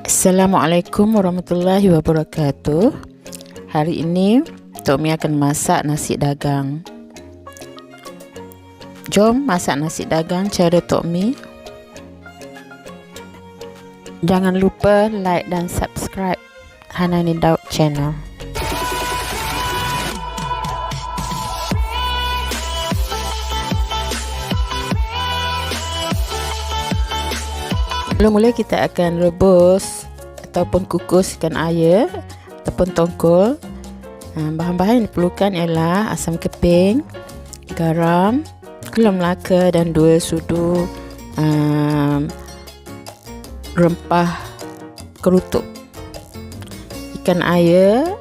Assalamualaikum warahmatullahi wabarakatuh. Hari ini Tok Mi akan masak nasi dagang. Jom masak nasi dagang cara Tok Mi. Jangan lupa like dan subscribe Hanani Daud channel. Mula-mula kita akan rebus ataupun kukus ikan air ataupun tongkol. Bahan-bahan yang diperlukan ialah asam keping, garam, gula melaka dan 2 sudu rempah kerutuk. Ikan air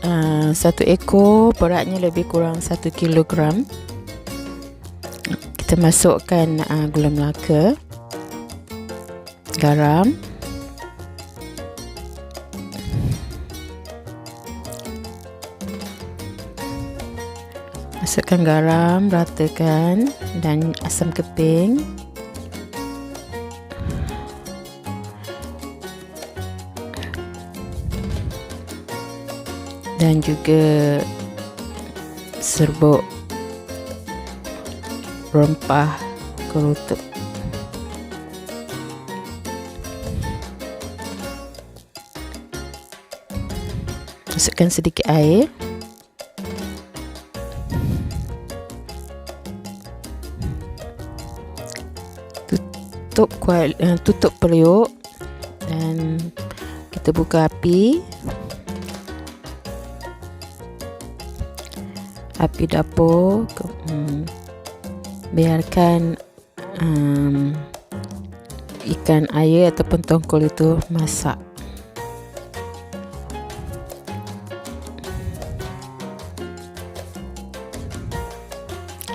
1 ekor, beratnya lebih kurang 1 kilogram. Kita masukkan gula melaka, garam, masukkan garam, ratakan, dan asam keping. Dan juga serbuk rempah kerutuk. Masukkan sedikit air. Tutup periuk dan kita buka api dapur. Biarkan ikan air ataupun tongkol itu masak.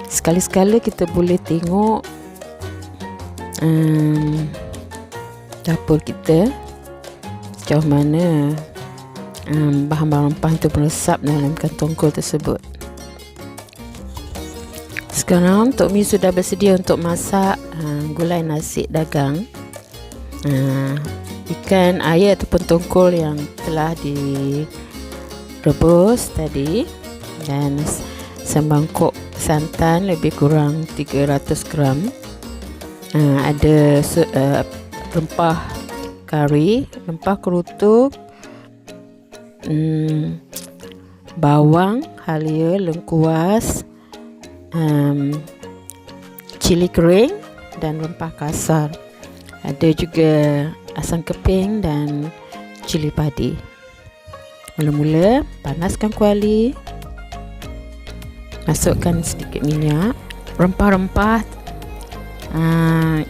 Sekali-sekala kita boleh tengok dapur kita sejauh mana bahan-bahan rempah itu meresap dalam ikan tongkol tersebut. Sekarang Tok Mi sudah bersedia untuk masak gulai nasi dagang. Ikan air ataupun tongkol yang telah direbus tadi, dan semangkuk santan lebih kurang 300 gram. Ada rempah kari, rempah kerutuk, bawang halia, lengkuas, cili kering dan rempah kasar. Ada juga asam keping dan cili padi. Mula-mula panaskan kuali, masukkan sedikit minyak, rempah-rempah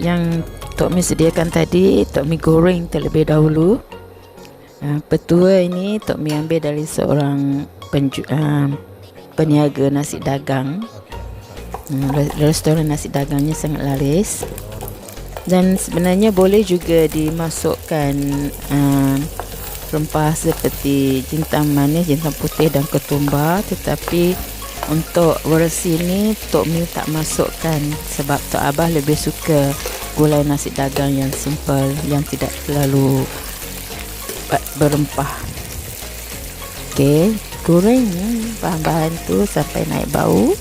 yang Tok Mi sediakan tadi, Tok Mi goreng terlebih dahulu. Petua ini Tok Mi ambil dari seorang peniaga nasi dagang. Restoran nasi dagangnya sangat laris, dan sebenarnya boleh juga dimasukkan rempah seperti jintan manis, jintan putih dan ketumbar, tetapi untuk versi ini Tok Mi tak masukkan sebab Tok Abah lebih suka gulai nasi dagang yang simple, yang tidak terlalu berempah. Okey, goreng bahan-bahan tu sampai naik bau.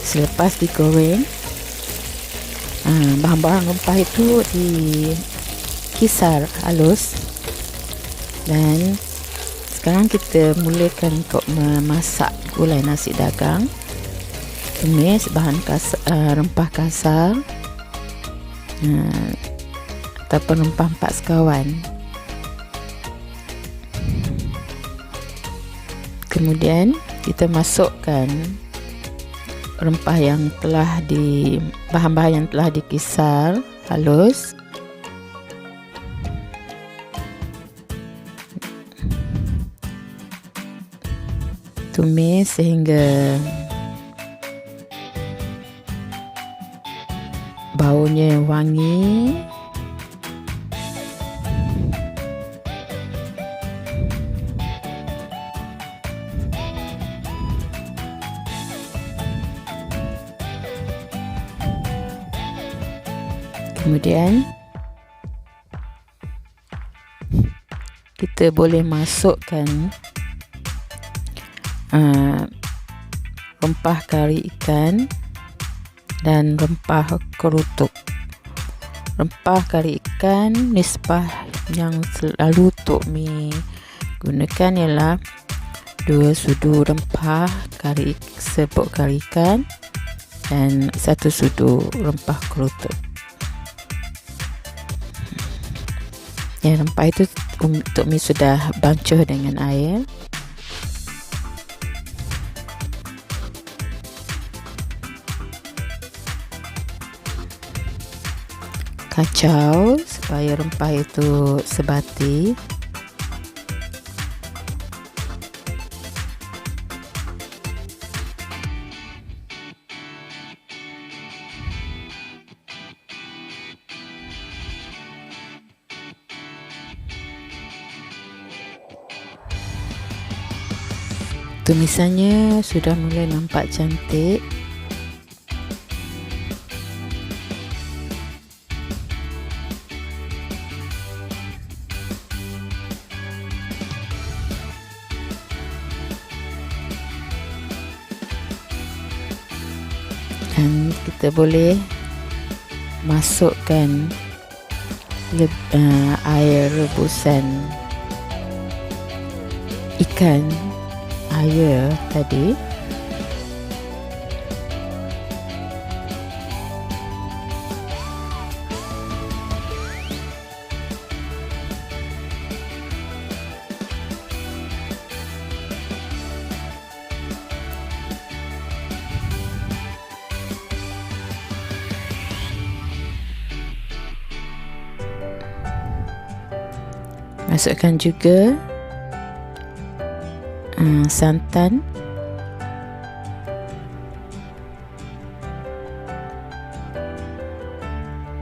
Selepas digoreng, bahan-bahan rempah itu dikisar halus, dan sekarang kita mulakan untuk memasak gulai nasi dagang. Tumis bahan rempah kasar ataupun rempah 4 sekawan. Kemudian kita masukkan rempah yang telah bahan-bahan yang telah dikisar halus. Tumis sehingga baunya wangi. Kemudian kita boleh masukkan rempah kari ikan dan rempah kerutuk. Rempah kari ikan, nisbah yang selalu Tok Mi gunakan ialah 2 sudu rempah serbuk kari ikan dan 1 sudu rempah kerutuk. Ya, rempah itu Tok Mi sudah bancuh dengan air. Kacau supaya rempah itu sebati. Tumisannya sudah mulai nampak cantik. Dan kita boleh masukkan air rebusan ikan air tadi. Masukkan juga santan,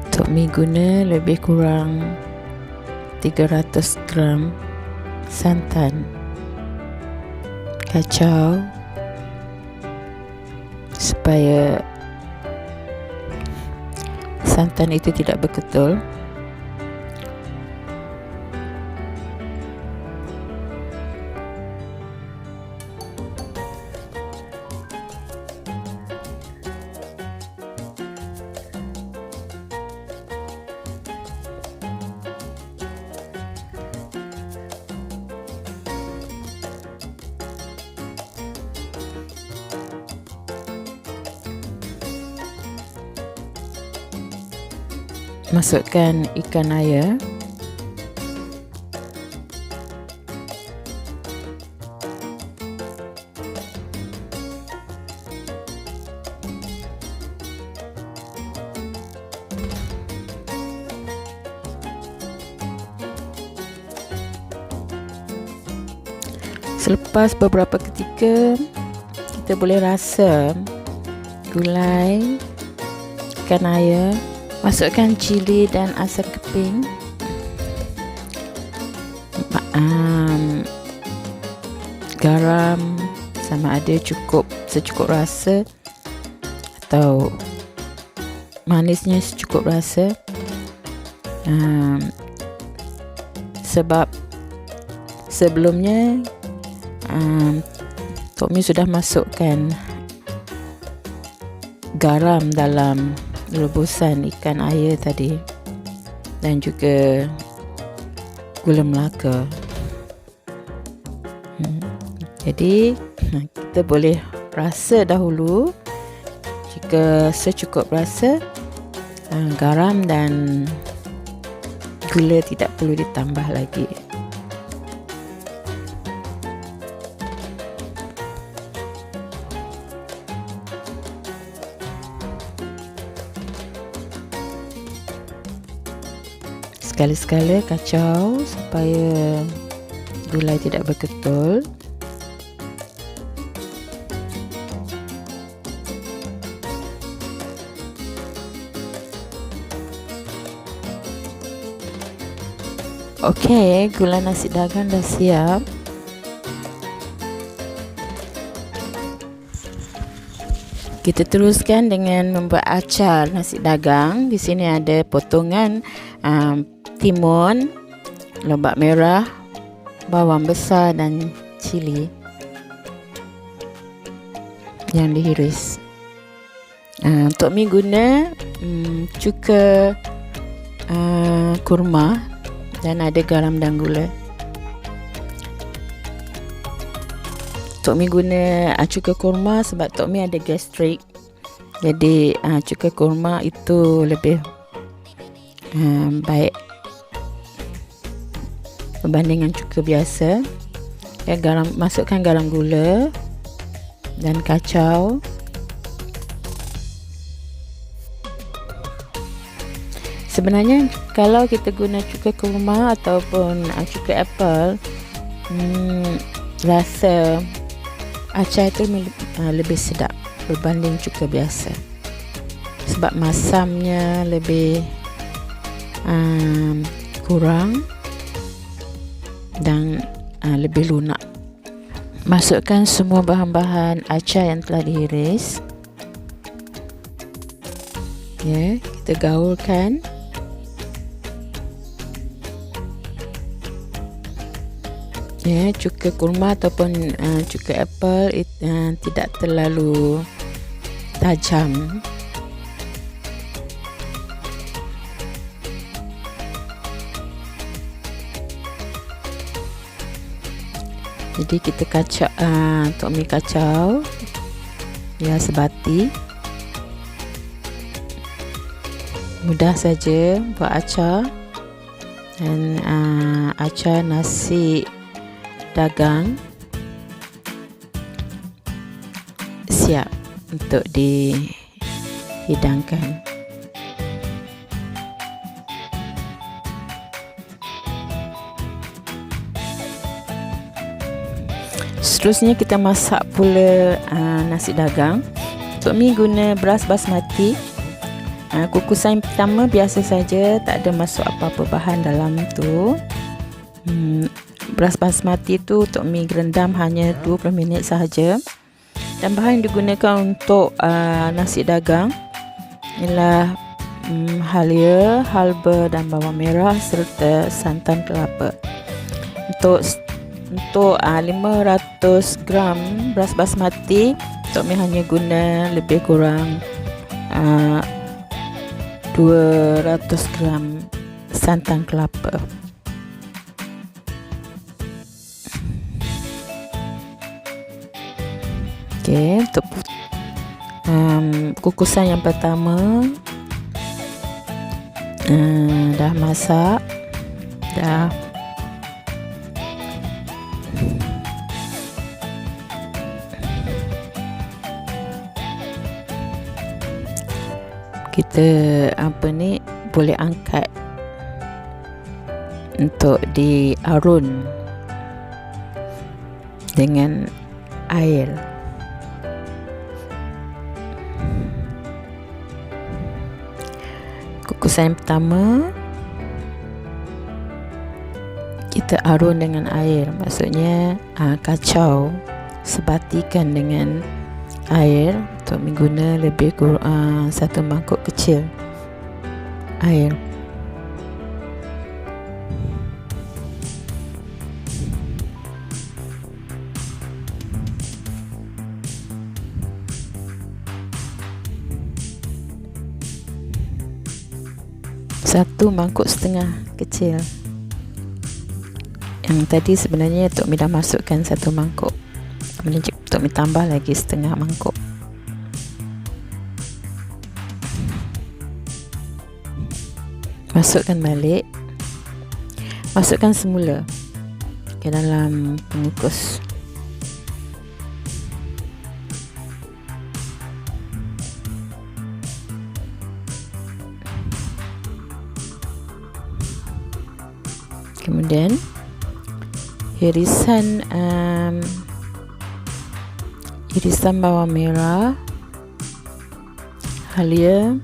Tok Mi guna lebih kurang 300 gram santan. Kacau supaya santan itu tidak berketul. Masukkan ikan air. Selepas beberapa ketika, kita boleh rasa gulai ikan air. Masukkan cili dan asam keping, garam sama ada secukup rasa atau manisnya secukup rasa. Sebab sebelumnya Tok Mi sudah masukkan garam dalam rebusan ikan air tadi dan juga gula melaka. Jadi kita boleh rasa dahulu, jika secukup rasa, garam dan gula tidak perlu ditambah lagi. Sekali-sekala kacau supaya gulai tidak berketul. Okey, gulai nasi dagang dah siap. Kita teruskan dengan membuat acar nasi dagang. Di sini ada potongan timun, lobak merah, bawang besar dan cili yang dihiris. Untuk mi guna cuka kurma dan ada garam dan gula. Tok Mi guna cuka kurma sebab Tok Mi ada gastrik. Jadi cuka kurma itu lebih baik berbanding dengan cuka biasa. Masukkan garam gula dan kacau. Sebenarnya kalau kita guna cuka kurma ataupun cuka apple, rasa acar itu lebih sedap berbanding cuka biasa sebab masamnya lebih kurang dan lebih lunak. Masukkan semua bahan-bahan acar yang telah dihiris. Kita gaulkan. Cuka kurma ataupun cuka apple tidak terlalu tajam. Jadi kita kacau, Tok Mi kacau sebati. Mudah saja buat acar. Dan acar nasi dagang siap untuk dihidangkan. Seterusnya kita masak pula nasi dagang. Tok Mi guna beras basmati. Kukusan pertama biasa saja, tak ada masuk apa-apa bahan dalam tu. Beras basmati tu Tok Mi rendam hanya 20 minit sahaja. Dan bahan yang digunakan untuk nasi dagang ialah halia, halba dan bawang merah serta santan kelapa. Untuk 500 gram beras basmati, Tok Mi hanya guna lebih kurang 200 gram santan kelapa. Untuk kukusan yang pertama dah masak, dah kita boleh angkat untuk diarun dengan air. Kukusan yang pertama kita arun dengan air, maksudnya kacau, sebatikan dengan air. Untuk mengguna lebih kurang 1 mangkuk kecil air. Satu mangkuk setengah kecil. Yang tadi sebenarnya Tok Mi dah masukkan 1 mangkuk. Kemudian Tok Mi tambah lagi setengah mangkuk. Masukkan balik. Masukkan semula ke dalam pengukus. Kemudian irisan bawang merah, halia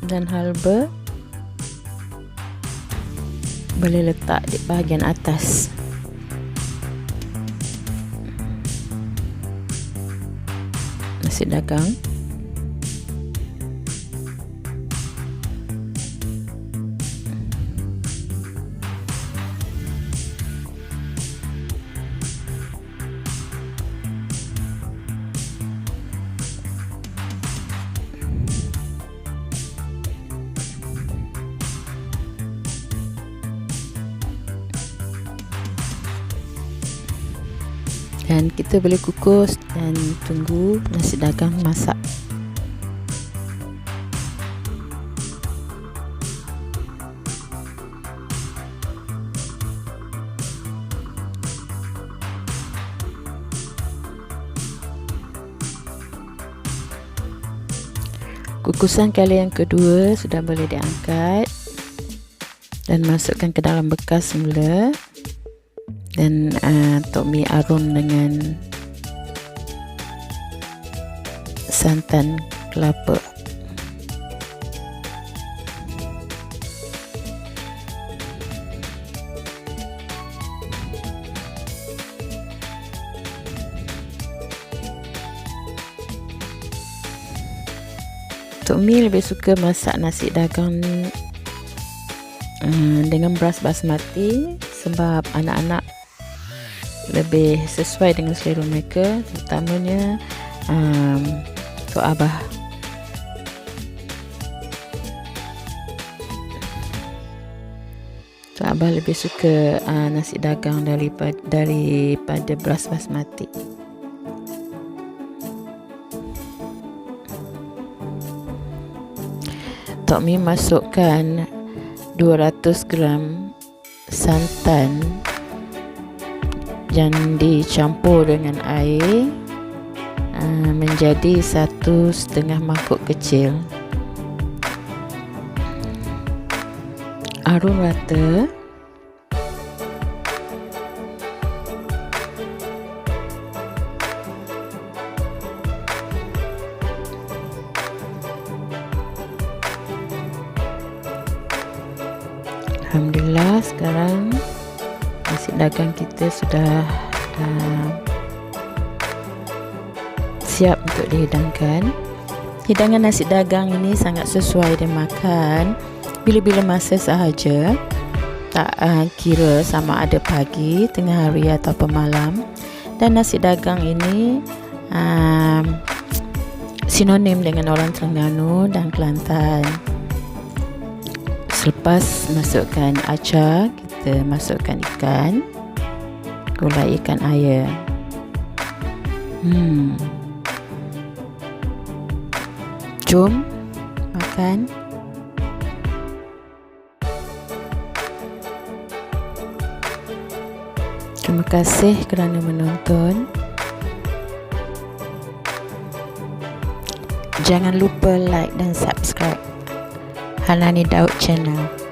dan halba boleh letak di bahagian atas. Nasi dagang. Dan kita boleh kukus dan tunggu nasi dagang masak. Kukusan kali yang kedua sudah boleh diangkat dan masukkan ke dalam bekas semula. Dan tok mi arun dengan santan kelapa. Tok mi lebih suka masak nasi dagang dengan beras basmati sebab anak-anak lebih sesuai dengan selera mereka, terutamanya Tok Abah. Tok Abah lebih suka nasi dagang daripada beras basmati. Tok mi masukkan 200 gram santan yang dicampur dengan air menjadi 1,5 mangkuk kecil. Arun rata. Alhamdulillah, sekarang nasi dagang kita sudah siap untuk dihidangkan. Hidangan nasi dagang ini sangat sesuai dimakan bila-bila masa sahaja, tak kira sama ada pagi, tengah hari atau malam. Dan nasi dagang ini sinonim dengan orang Terengganu dan Kelantan. Selepas masukkan acar, kita masukkan ikan, gulai ikan air. Jom makan. Terima kasih kerana menonton. Jangan lupa like dan subscribe Hanani Daud Channel.